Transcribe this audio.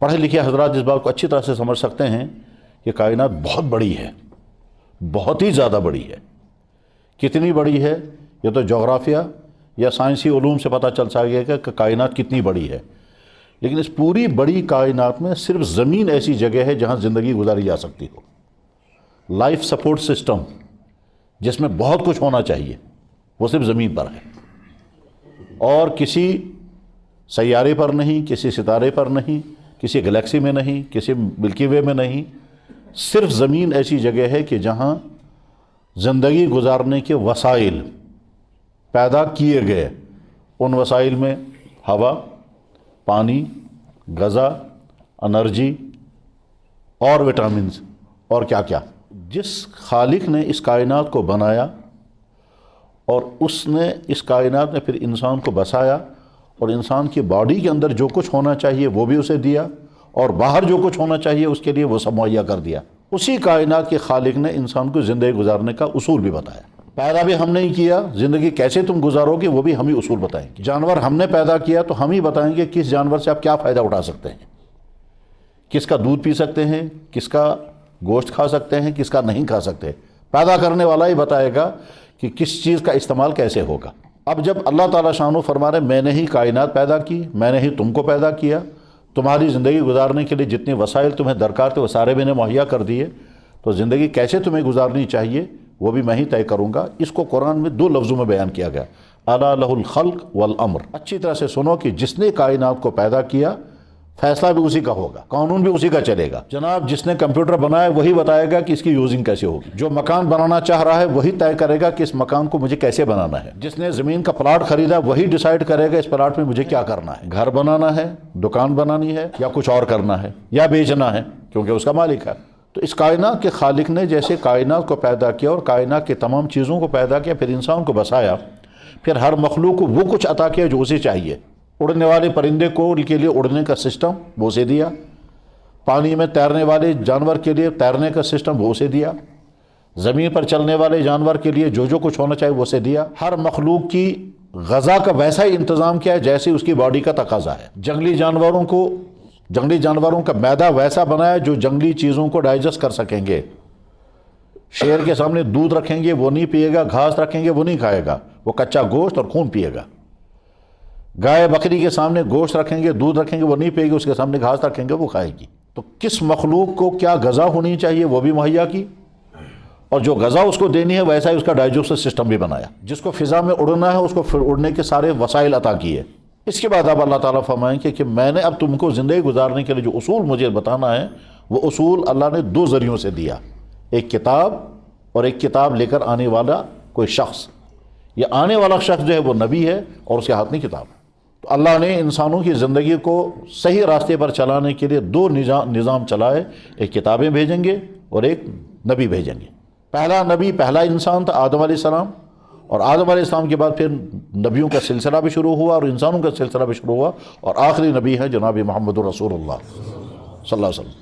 پڑھے لکھے حضرات اس بات کو اچھی طرح سے سمجھ سکتے ہیں کہ کائنات بہت بڑی ہے، بہت ہی زیادہ بڑی ہے۔ کتنی بڑی ہے یہ تو جغرافیہ یا سائنسی علوم سے پتہ چل سکے گا کہ کائنات کتنی بڑی ہے، لیکن اس پوری بڑی کائنات میں صرف زمین ایسی جگہ ہے جہاں زندگی گزاری جا سکتی ہو۔ لائف سپورٹ سسٹم جس میں بہت کچھ ہونا چاہیے وہ صرف زمین پر ہے، اور کسی سیارے پر نہیں، کسی ستارے پر نہیں، کسی گلیکسی میں نہیں، کسی ملکی وے میں نہیں، صرف زمین ایسی جگہ ہے کہ جہاں زندگی گزارنے کے وسائل پیدا کیے گئے۔ ان وسائل میں ہوا، پانی، غذا، انرجی اور وٹامنز اور کیا کیا۔ جس خالق نے اس کائنات کو بنایا اور اس نے اس کائنات میں پھر انسان کو بسایا، اور انسان کی باڈی کے اندر جو کچھ ہونا چاہیے وہ بھی اسے دیا، اور باہر جو کچھ ہونا چاہیے اس کے لیے وہ سب مہیا کر دیا۔ اسی کائنات کے خالق نے انسان کو زندگی گزارنے کا اصول بھی بتایا۔ پیدا بھی ہم نے ہی کیا، زندگی کیسے تم گزارو گے وہ بھی ہم ہی اصول بتائیں گے۔ جانور ہم نے پیدا کیا تو ہم ہی بتائیں گے کس جانور سے آپ کیا فائدہ اٹھا سکتے ہیں، کس کا دودھ پی سکتے ہیں، کس کا گوشت کھا سکتے ہیں، کس کا نہیں کھا سکتے۔ پیدا کرنے والا ہی بتائے گا کہ کس چیز کا استعمال کیسے ہوگا۔ اب جب اللہ تعالیٰ شانو فرما رہے میں نے ہی کائنات پیدا کی، میں نے ہی تم کو پیدا کیا، تمہاری زندگی گزارنے کے لیے جتنے وسائل تمہیں درکار تھے وہ سارے میں نے مہیا کر دیے، تو زندگی کیسے تمہیں گزارنی چاہیے وہ بھی میں ہی طے کروں گا۔ اس کو قرآن میں 2 لفظوں میں بیان کیا گیا، الا لہ الخلق والامر۔ اچھی طرح سے سنو کہ جس نے کائنات کو پیدا کیا فیصلہ بھی اسی کا ہوگا، قانون بھی اسی کا چلے گا۔ جناب جس نے کمپیوٹر بنایا وہی بتائے گا کہ اس کی یوزنگ کیسے ہوگی، جو مکان بنانا چاہ رہا ہے وہی طے کرے گا کہ اس مکان کو مجھے کیسے بنانا ہے، جس نے زمین کا پلاٹ خریدا وہی ڈیسائیڈ کرے گا اس پلاٹ میں مجھے کیا کرنا ہے، گھر بنانا ہے، دکان بنانی ہے، یا کچھ اور کرنا ہے، یا بیچنا ہے، کیونکہ اس کا مالک ہے۔ تو اس کائنات کے خالق نے جیسے کائنات کو پیدا کیا اور کائنات کے تمام چیزوں کو پیدا کیا، پھر انسان کو بسایا، پھر ہر مخلوق کو وہ کچھ عطا کیا جو اسے چاہیے۔ اڑنے والے پرندے کو ان کے لیے اڑنے کا سسٹم وہ اسے دیا، پانی میں تیرنے والے جانور کے لیے تیرنے کا سسٹم وہ اسے دیا، زمین پر چلنے والے جانور کے لیے جو جو کچھ ہونا چاہیے وہ اسے دیا۔ ہر مخلوق کی غذا کا ویسا ہی انتظام کیا ہے جیسے اس کی باڈی کا تقاضا ہے۔ جنگلی جانوروں کا میدہ ویسا بنایا جو جنگلی چیزوں کو ڈائجسٹ کر سکیں گے۔ شیر کے سامنے دودھ رکھیں گے وہ نہیں پیے گا، گھاس رکھیں گے وہ نہیں کھائے گا، وہ کچا گوشت اور خون پیے گا۔ گائے بکری کے سامنے گوشت رکھیں گے، دودھ رکھیں گے وہ نہیں پیے گی، اس کے سامنے گھاس رکھیں گے وہ کھائے گی۔ تو کس مخلوق کو کیا غذا ہونی چاہیے وہ بھی مہیا کی، اور جو غذا اس کو دینی ہے ویسا ہی اس کا ڈائجسٹو سسٹم بھی بنایا۔ جس کو فضا میں اڑنا ہے اس کو پھر اڑنے کے سارے وسائل عطا کیے۔ اس کے بعد اب اللہ تعالیٰ فرمائیں کہ میں نے اب تم کو زندگی گزارنے کے لیے جو اصول مجھے بتانا ہے وہ اصول اللہ نے 2 ذریعوں سے دیا، ایک کتاب اور ایک کتاب لے کر آنے والا کوئی شخص۔ یہ آنے والا شخص جو ہے وہ نبی ہے اور اس کے ہاتھ میں کتاب ہے۔ تو اللہ نے انسانوں کی زندگی کو صحیح راستے پر چلانے کے لیے 2 نظام چلائے، ایک کتابیں بھیجیں گے اور ایک نبی بھیجیں گے۔ پہلا نبی پہلا انسان تھا آدم علیہ السلام، اور آدم علیہ السلام کے بعد پھر نبیوں کا سلسلہ بھی شروع ہوا اور انسانوں کا سلسلہ بھی شروع ہوا، اور آخری نبی ہے جناب محمد رسول اللہ صلی اللہ علیہ وسلم۔